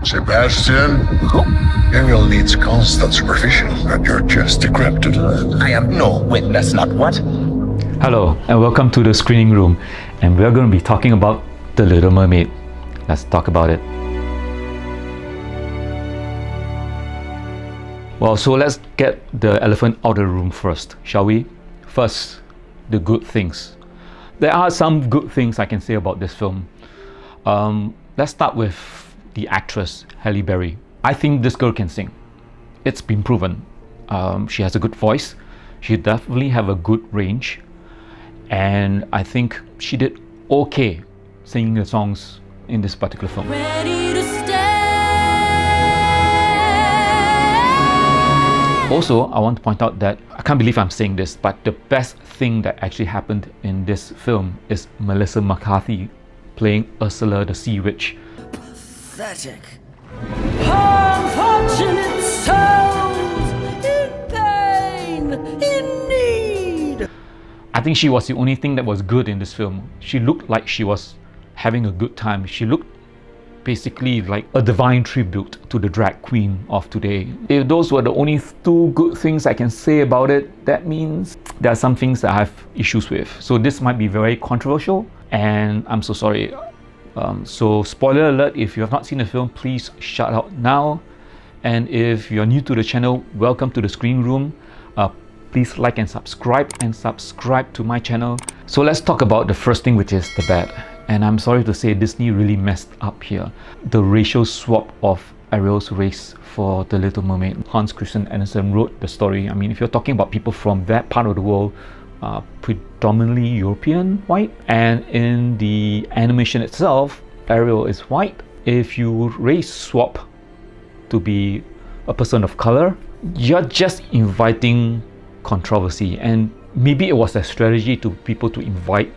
Sebastian, Ariel needs constant supervision, and you're just decrepit. I am no witness, not what? Hello and welcome to the screening room, and we're going to be talking about The Little Mermaid. Let's talk about it. Well, so let's get the elephant out of the room first, shall we? First, the good things. There are some good things I can say about this film. Let's start with the actress, Halle Berry. I think this girl can sing. It's been proven. She has a good voice. She definitely have a good range. And I think she did okay singing the songs in this particular film. Also, I want to point out that I can't believe I'm saying this, but the best thing that actually happened in this film is Melissa McCarthy playing Ursula the Sea Witch. Pathetic. Unfortunate souls in pain, in need. I think she was the only thing that was good in this film. She looked like she was having a good time. She looked basically like a divine tribute to the drag queen of today. If those were the only two good things I can say about it, that means there are some things that I have issues with. So this might be very controversial, and I'm so sorry. So spoiler alert, if you have not seen the film, please shut out now. And if you're new to the channel, welcome to the screen room. Please like and subscribe to my channel. So let's talk about the first thing, which is the bad. And I'm sorry to say, Disney really messed up here. The racial swap of Ariel's race for The Little Mermaid. Hans Christian Andersen wrote the story. I mean, if you're talking about people from that part of the world, predominantly European white, and in the animation itself, Ariel is white. If you race swap to be a person of color, you're just inviting controversy. And maybe it was a strategy to people to invite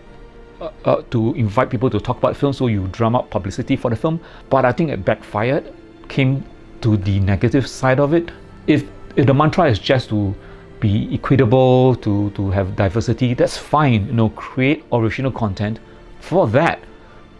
people to talk about the film, so you drum up publicity for the film. But I think it backfired, came to the negative side of it. If the mantra is just to be equitable, to have diversity, that's fine, you know, create original content for that.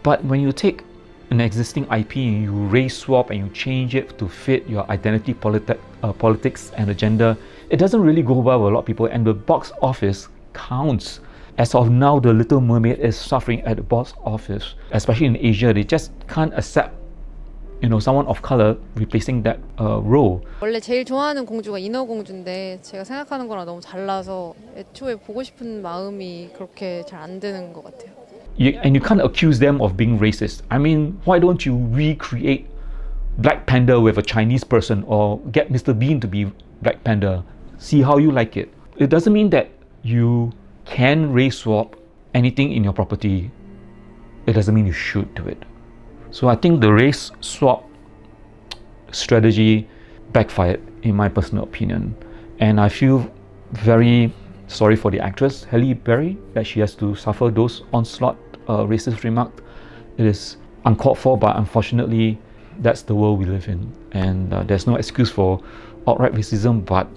But when you take an existing IP and you race swap and you change it to fit your identity politics and agenda, it doesn't really go well with a lot of people, and the box office counts. As of now, The Little Mermaid is suffering at the box office, especially in Asia. They just can't accept, you know, someone of color replacing that role. 원래 제일 좋아하는 공주가 인어공주인데 제가 생각하는 거랑 너무 달라서 애초에 보고 싶은 마음이 그렇게 잘 안 드는 것 같아요. And you can't accuse them of being racist. I mean, why don't you recreate Black Panther with a Chinese person, or get Mr. Bean to be Black Panther? See how you like it. It doesn't mean that you can race swap anything in your property. It doesn't mean you should do it. So I think the race swap strategy backfired, in my personal opinion. And I feel very sorry for the actress, Halle Berry, that she has to suffer those onslaught racist remarks. It is uncalled for, but unfortunately, that's the world we live in. And there's no excuse for outright racism, but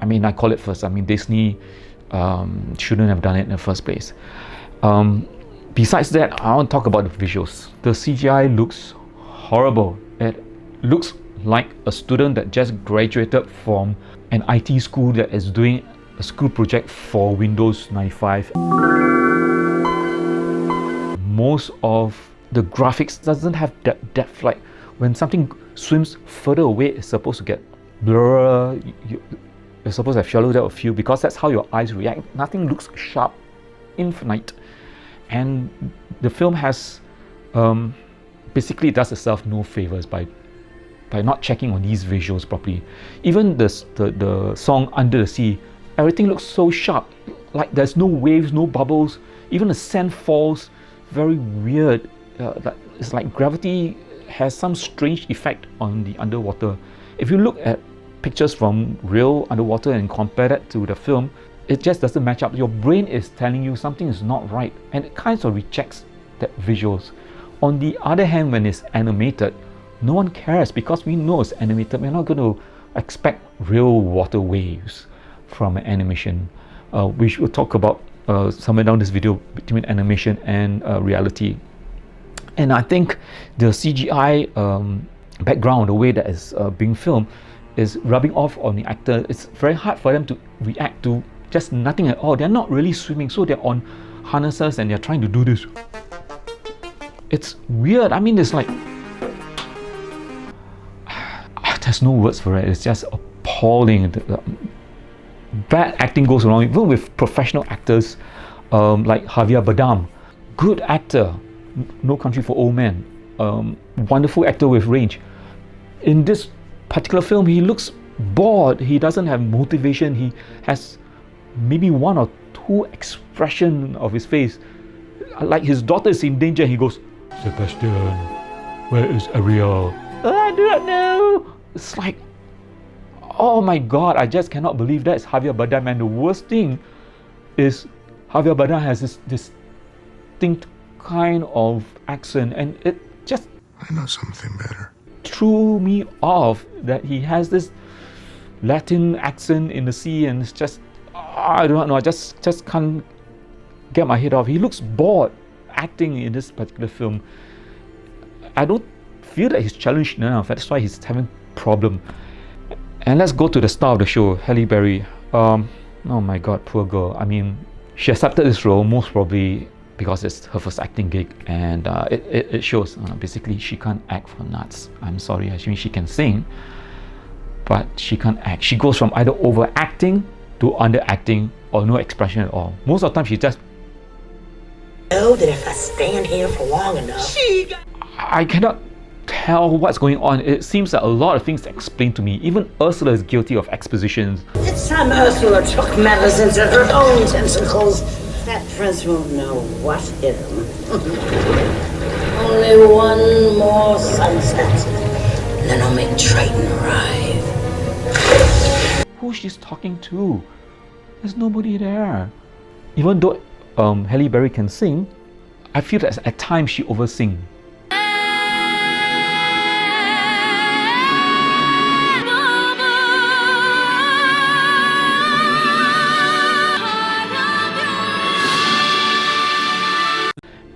I mean, I call it first. I mean, Disney shouldn't have done it in the first place. Besides that, I want to talk about the visuals. The CGI looks horrible. It looks like a student that just graduated from an IT school that is doing a school project for Windows 95. Most of the graphics doesn't have that depth. Like when something swims further away, it's supposed to get blurrer. You're supposed to have shallow depth of field, because that's how your eyes react. Nothing looks sharp, infinite. And the film has basically does itself no favors by not checking on these visuals properly. Even the song Under the Sea, everything looks so sharp. Like there's no waves, no bubbles. Even the sand falls very weird. It's like gravity has some strange effect on the underwater. If you look at pictures from real underwater and compare that to the film, it just doesn't match up. Your brain is telling you something is not right, and it kind of rejects that visuals. On the other hand, when it's animated, no one cares, because we know it's animated. We're not going to expect real water waves from an animation. We should talk about somewhere down this video between animation and reality. And I think the CGI background, the way that is being filmed, is rubbing off on the actor. It's very hard for them to react to just nothing at all. They're not really swimming, so they're on harnesses and they're trying to do this. It's weird. I mean, it's like there's no words for it. It's just appalling. Bad acting goes along, even with professional actors like Javier Bardem. Good actor, No Country for Old Men. Wonderful actor with range. In this particular film, he looks bored. He doesn't have motivation. He has maybe one or two expressions of his face. Like his daughter is in danger, he goes, "Sebastian, where is Ariel?" I do not know. It's like, oh my god, I just cannot believe that's Javier Bardem. And the worst thing is Javier Bardem has this distinct kind of accent, and it just I know something better. threw me off that he has this Latin accent in the sea, and it's just, I don't know, I just can't get my head off. He looks bored acting in this particular film. I don't feel that he's challenged enough. That's why he's having problem. And let's go to the star of the show, Halle Berry. Oh my god, poor girl. I mean, she accepted this role most probably because it's her first acting gig, and it shows. Basically, she can't act for nuts. I'm sorry. I mean, she can sing, but she can't act. She goes from either overacting to underacting or no expression at all. Most of the time, she just. Know that if I stand here for long enough, I cannot tell what's going on. It seems that a lot of things explained to me. Even Ursula is guilty of expositions. it's time Ursula took matters into her own tentacles. That prince won't know what hit him. Only one more sunset, and then I'll make Triton arrive. Who she's talking to? There's nobody there. Even though Halle Berry can sing, I feel that at times she oversing.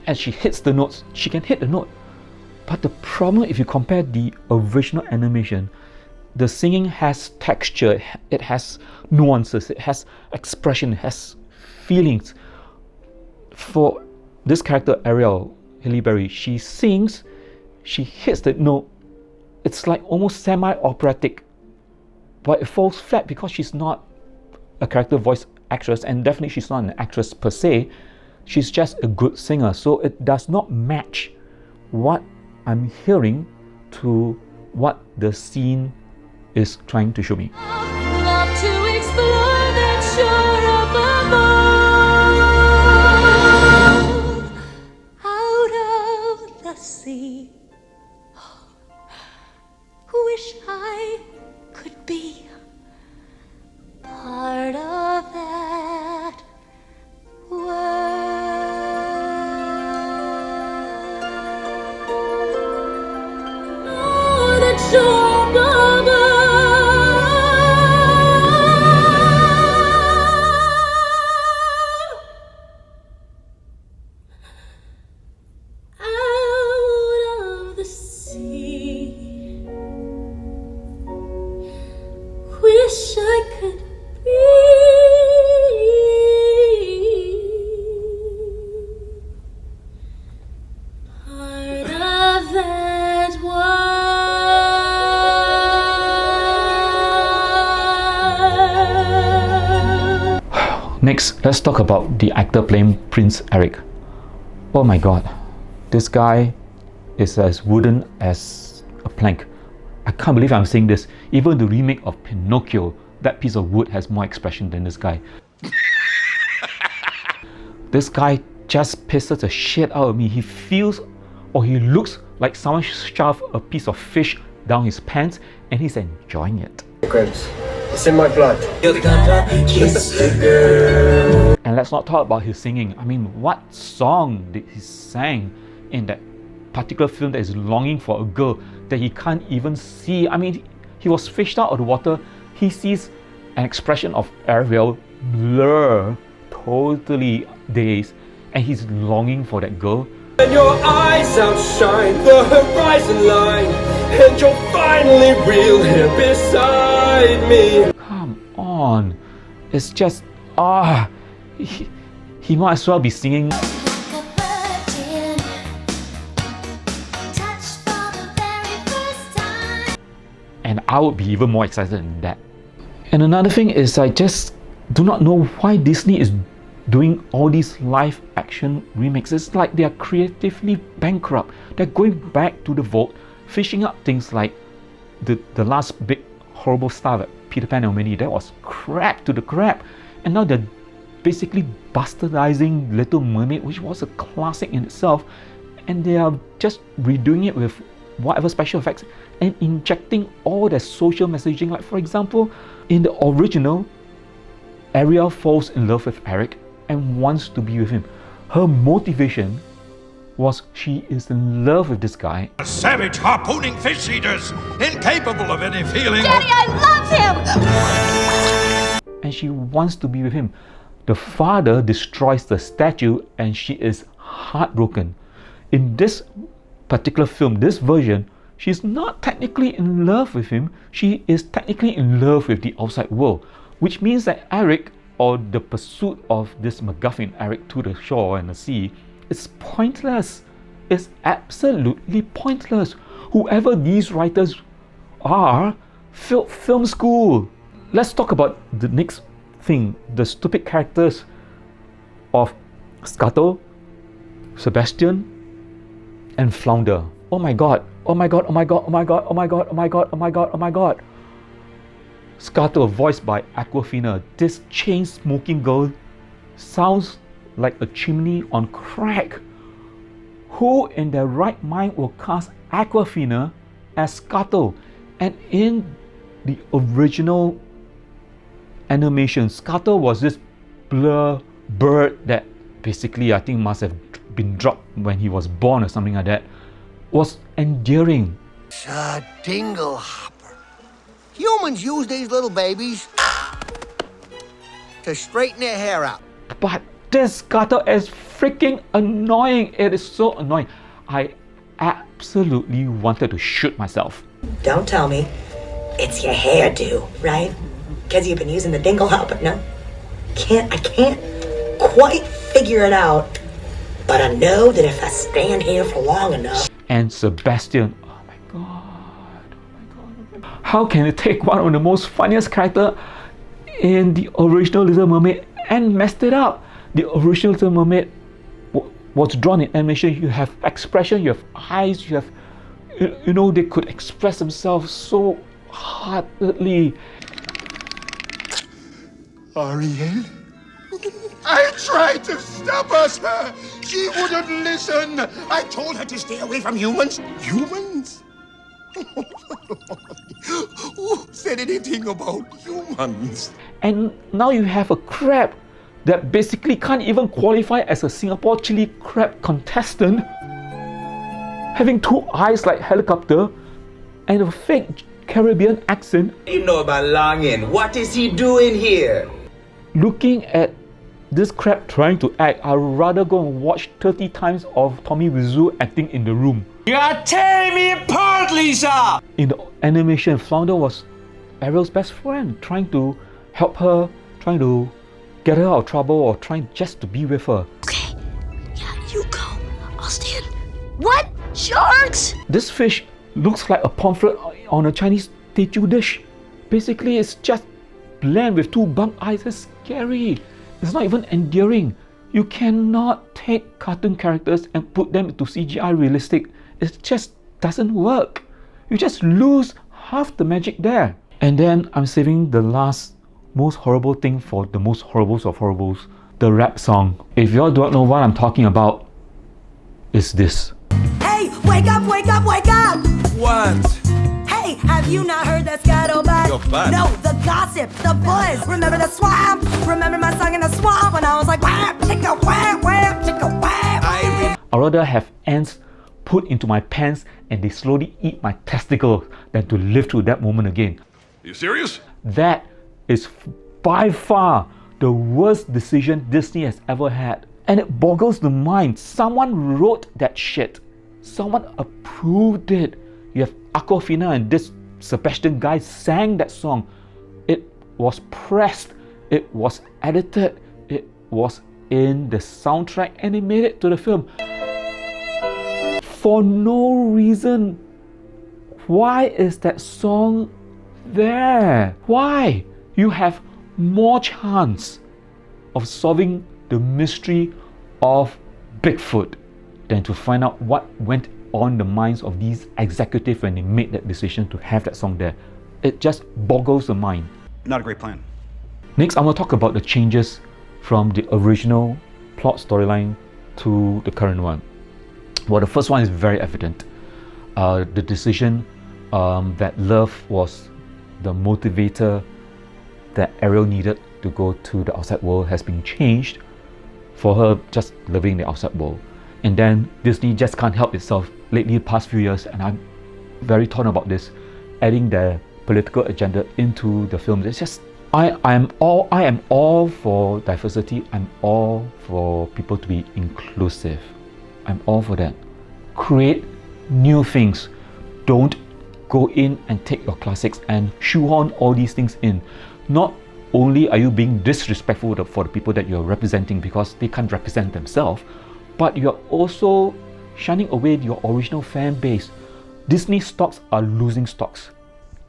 As she hits the notes, she can hit the note. But the problem, if you compare the original animation, the singing has texture, it has nuances, it has expression, it has feelings. For this character, Ariel, Halle Berry, she sings, she hits the note, it's like almost semi-operatic, but it falls flat because she's not a character voice actress, and definitely she's not an actress per se. She's just a good singer, so it does not match what I'm hearing to what the scene is trying to show me. Love to explore that shore above, out of the sea. Wish I could be part of that world. Oh, that shore above. Out of the sea. Wish I could be part of that world. Next, let's talk about the actor playing Prince Eric. Oh my god, this guy is as wooden as a plank. I can't believe I'm saying this. Even the remake of Pinocchio, that piece of wood has more expression than this guy. This guy just pisses the shit out of me. He feels, or he looks like someone shoved a piece of fish down his pants and he's enjoying it. Prince, it's in my blood. And let's not talk about his singing. I mean, what song did he sing in that particular film that is longing for a girl that he can't even see? I mean, he was fished out of the water. He sees an expression of Ariel blur, totally dazed, and he's longing for that girl. And your eyes outshine the horizon line, and you're finally real here beside me. Come on. It's just, he might as well be singing. And I would be even more excited than that. And another thing is, I just do not know why Disney is doing all these live action remakes. It's like they are creatively bankrupt. They're going back to the vault, fishing up things like the last big horrible stuff at Peter Pan and Wendy. That was crap to the crap. And now they're basically bastardizing Little Mermaid, which was a classic in itself, and they are just redoing it with whatever special effects and injecting all their social messaging. Like, for example, in the original, Ariel falls in love with Eric and wants to be with him. Her motivation was she is in love with this guy. Savage harpooning fish eaters, incapable of any feeling. Daddy, I love him! And she wants to be with him. The father destroys the statue and she is heartbroken. In this particular film, this version, she's not technically in love with him. She is technically in love with the outside world, which means that Eric, or the pursuit of this MacGuffin, Eric to the shore and the sea, is pointless. It's absolutely pointless. Whoever these writers are, film school. Let's talk about the next thing, the stupid characters of Scuttle, Sebastian, and Flounder. Oh my god, oh my god, oh my god, oh my god, oh my god, oh my god, oh my god, oh my god. Scuttle, voiced by Awkwafina. This chain-smoking girl sounds like a chimney on crack. Who in their right mind will cast Awkwafina as Scuttle? And in the original animation, Scuttle was this blur bird that basically I think must have been dropped when he was born or something like that. Was endearing. Dingle hopper. Humans use these little babies to straighten their hair out. But this Scuttle is freaking annoying. It is so annoying. I absolutely wanted to shoot myself. Don't tell me it's your hairdo, right? Because you've been using the dingle hopper, no? I can't quite figure it out, but I know that if I stand here for long enough. And Sebastian, oh my god. How can it take one of the most funniest character in the original Little Mermaid and messed it up? The original Little Mermaid was drawn in animation. You have expression, you have eyes, you have, you know, they could express themselves so heartedly. Ariel? I tried to stop her, sir. She wouldn't listen. I told her to stay away from humans. Humans? Who said anything about humans? And now you have a crab that basically can't even qualify as a Singapore chili crab contestant, having two eyes like helicopter and a fake Caribbean accent. You know about Longin. What is he doing here? Looking at this crab trying to act, I'd rather go and watch 30 times of Tommy Wiseau acting in The Room. You're tearing me apart, Lisa! In the animation, Flounder was Ariel's best friend, trying to help her, trying to get her out of trouble, or trying just to be with her. Okay, yeah, you go. I'll stand. What? Sharks? This fish looks like a pomfret on a Chinese teochew dish. Basically, it's just bland with two bug eyes. It's scary. It's not even endearing. You cannot take cartoon characters and put them into CGI realistic. It just doesn't work. You just lose half the magic there. And then I'm saving the last most horrible thing for the most horribles of horribles, the rap song. If y'all don't know what I'm talking about, it's this. Hey, wake up, wake up, wake up! What? Hey, have you not heard that scuttlebutt? Your butt. No, the gossip, the buzz. Remember the swamp? Remember my song in the swamp when I was like, wham, chicka, wham, wham, chicka, wham. I'd rather have ants put into my pants and they slowly eat my testicles than to live through that moment again. Are you serious? That is by far the worst decision Disney has ever had. And it boggles the mind. Someone wrote that shit. Someone approved it. You have Aquafina and this Sebastian guy sang that song. It was pressed. It was edited. It was in the soundtrack and it made it to the film. For no reason. Why is that song there? Why? You have more chance of solving the mystery of Bigfoot than to find out what went on the minds of these executives when they made that decision to have that song there. It just boggles the mind. Not a great plan. Next, I'm going to talk about the changes from the original plot storyline to the current one. Well, the first one is very evident. The decision that love was the motivator that Ariel needed to go to the outside world has been changed for her just living the outside world. And then Disney just can't help itself lately, the past few years, and I'm very torn about this, adding their political agenda into the film. It's just, I am all for diversity. I'm all for people to be inclusive. I'm all for that. Create new things. Don't go in and take your classics and shoehorn all these things in. Not only are you being disrespectful for the people that you're representing because they can't represent themselves, but you're also shining away your original fan base. Disney stocks are losing stocks.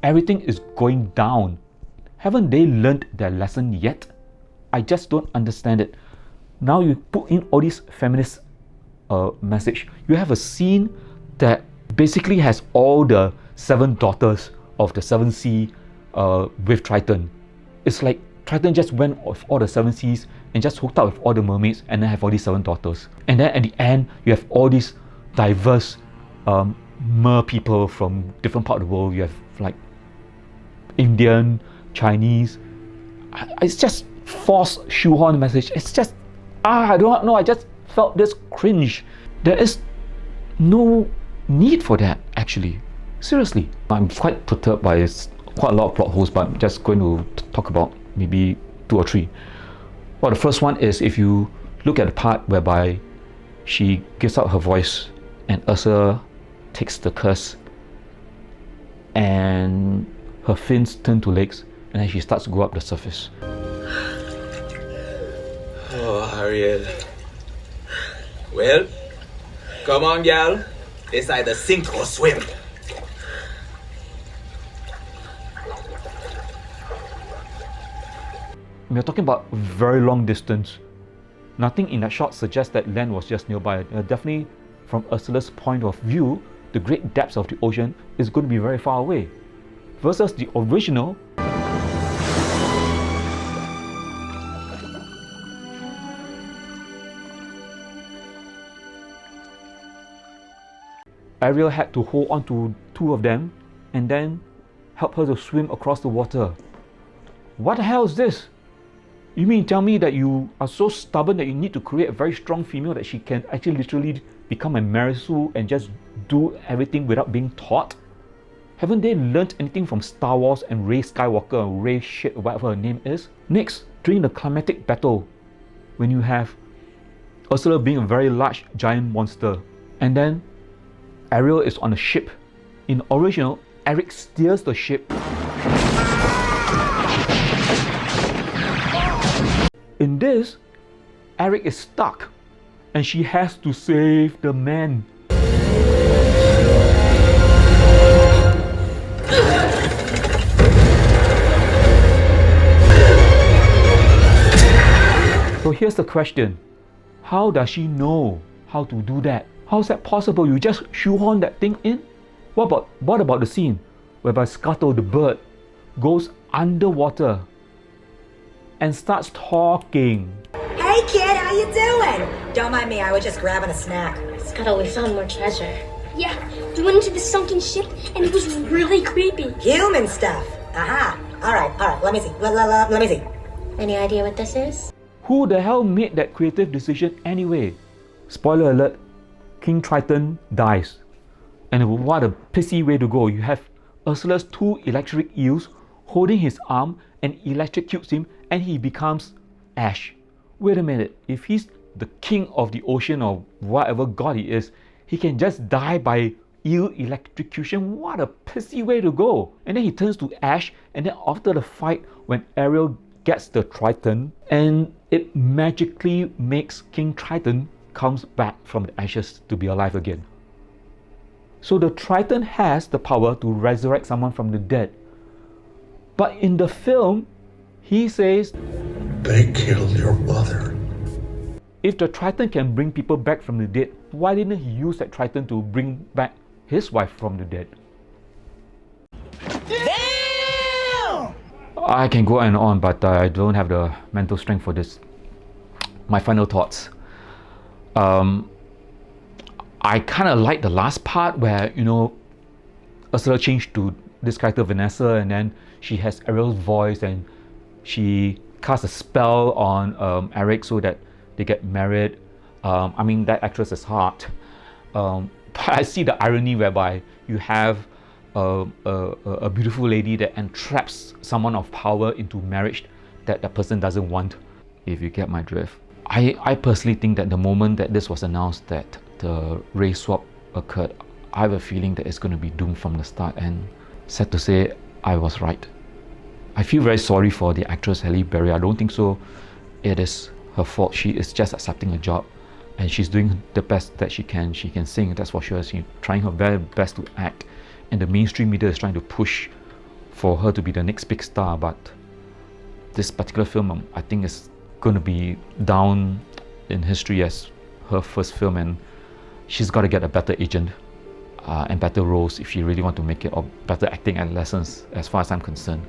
Everything is going down. Haven't they learned their lesson yet? I just don't understand it. Now you put in all these feminist message. You have a scene that basically has all the 7 daughters of the 7 Sea with Triton. It's like Triton just went with all the 7 seas and just hooked up with all the mermaids and then have all these 7 daughters. And then at the end, you have all these diverse mer people from different parts of the world. You have like Indian, Chinese. It's just forced shoehorn message. It's just, I don't know, I just felt this cringe. There is no need for that, actually. Seriously. I'm quite perturbed by quite a lot of plot holes, but I'm just going to talk about maybe 2 or 3. Well, the first one is if you look at the part whereby she gives out her voice and Ursula takes the curse and her fins turn to legs and then she starts to go up the surface. Oh, Ariel. Well, come on, gal. It's either sink or swim. We're talking about very long distance. Nothing in that shot suggests that land was just nearby. Definitely, from Ursula's point of view, the great depths of the ocean is going to be very far away. Versus the original, Ariel had to hold on to 2 of them and then help her to swim across the water. What the hell is this? You mean tell me that you are so stubborn that you need to create a very strong female that she can actually literally become a Marisol and just do everything without being taught? Haven't they learnt anything from Star Wars and Rey Skywalker or Rey shit or whatever her name is? Next, during the climatic battle, when you have Ursula being a very large giant monster, and then Ariel is on a ship. In the original, Eric steers the ship. In this, Eric is stuck and she has to save the man. So here's the question. How does she know how to do that? How is that possible? You just shoehorn that thing in? What about the scene whereby Scuttle the bird goes underwater and starts talking? Hey kid, how you doing? Don't mind me, I was just grabbing a snack. Scuttle, we found more treasure. Yeah, we went into the sunken ship and it was really creepy. Human stuff. Aha. Alright, let me see. Let me see. Any idea what this is? Who the hell made that creative decision anyway? Spoiler alert, King Triton dies. And what a pissy way to go. You have Ursula's 2 electric eels holding his arm and electrocutes him and he becomes ash. Wait a minute, if he's the king of the ocean or whatever god he is, he can just die by eel electrocution. What a pissy way to go. And then he turns to ash, and then after the fight, when Ariel gets the Triton, and it magically makes King Triton comes back from the ashes to be alive again. So the Triton has the power to resurrect someone from the dead. But in the film, he says, They killed your mother. if the Triton can bring people back from the dead, why didn't he use that Triton to bring back his wife from the dead? Damn! I can go on, but I don't have the mental strength for this. My final thoughts. I kind of like the last part where, you know, Ursula changed to this character Vanessa, and then she has Ariel's voice and she casts a spell on Eric so that they get married. I mean, that actress is hot. But I see the irony whereby you have a beautiful lady that entraps someone of power into marriage that the person doesn't want, if you get my drift. I personally think that the moment that this was announced that the race swap occurred, I have a feeling that it's going to be doomed from the start, and sad to say, I was right. I feel very sorry for the actress Halle Berry. I don't think so. It is her fault. She is just accepting a job, and she's doing the best that she can. She can sing, that's for sure. She's trying her very best to act, and the mainstream media is trying to push for her to be the next big star. But this particular film, I think, is going to be down in history as her first film, and she's got to get a better agent and better roles if she really want to make it, or better acting and lessons, as far as I'm concerned,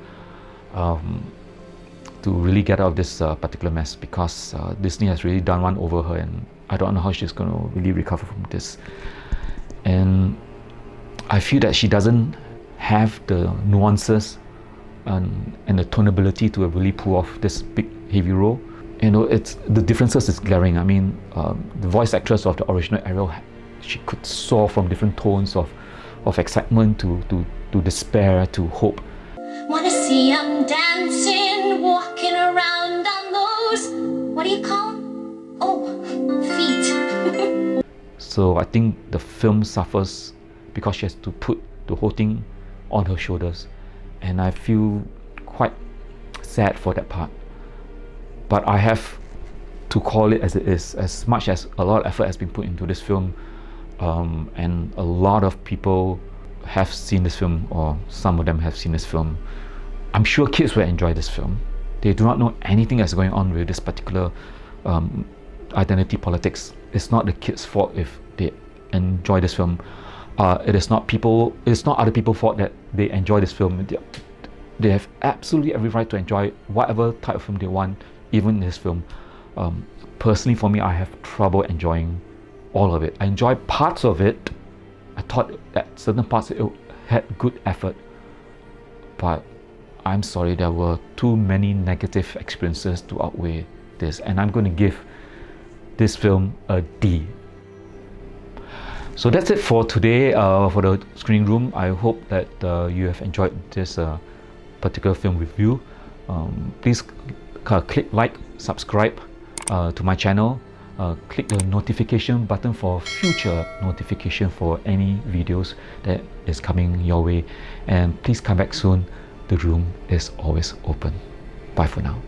to really get out of this particular mess, because Disney has really done one over her, and I don't know how she's going to really recover from this. And I feel that she doesn't have the nuances and the tonability to really pull off this big heavy role. You know, it's the differences is glaring. I mean, the voice actress of the original Ariel, she could soar from different tones of excitement to despair to hope. Wanna see 'em dancing, walking around on those, what do you call 'em? Oh, feet. So I think the film suffers because she has to put the whole thing on her shoulders, and I feel quite sad for that part. But I have to call it as it is. As much as a lot of effort has been put into this film, and a lot of people have seen this film, or some of them have seen this film, I'm sure kids will enjoy this film. They do not know anything that's going on with this particular identity politics. It's not the kids' fault if they enjoy this film. It's not other people's fault that they enjoy this film. They have absolutely every right to enjoy whatever type of film they want, even in this film. Personally, for me, I have trouble enjoying all of it. I enjoy parts of it. I thought that certain parts it had good effort, but I'm sorry, there were too many negative experiences to outweigh this, and I'm going to give this film a D. So that's it for today for the screening room. I hope that you have enjoyed this particular film review. Please click like, subscribe to my channel, click the notification button for future notification for any videos that is coming your way, and please come back soon. The room is always open. Bye for now.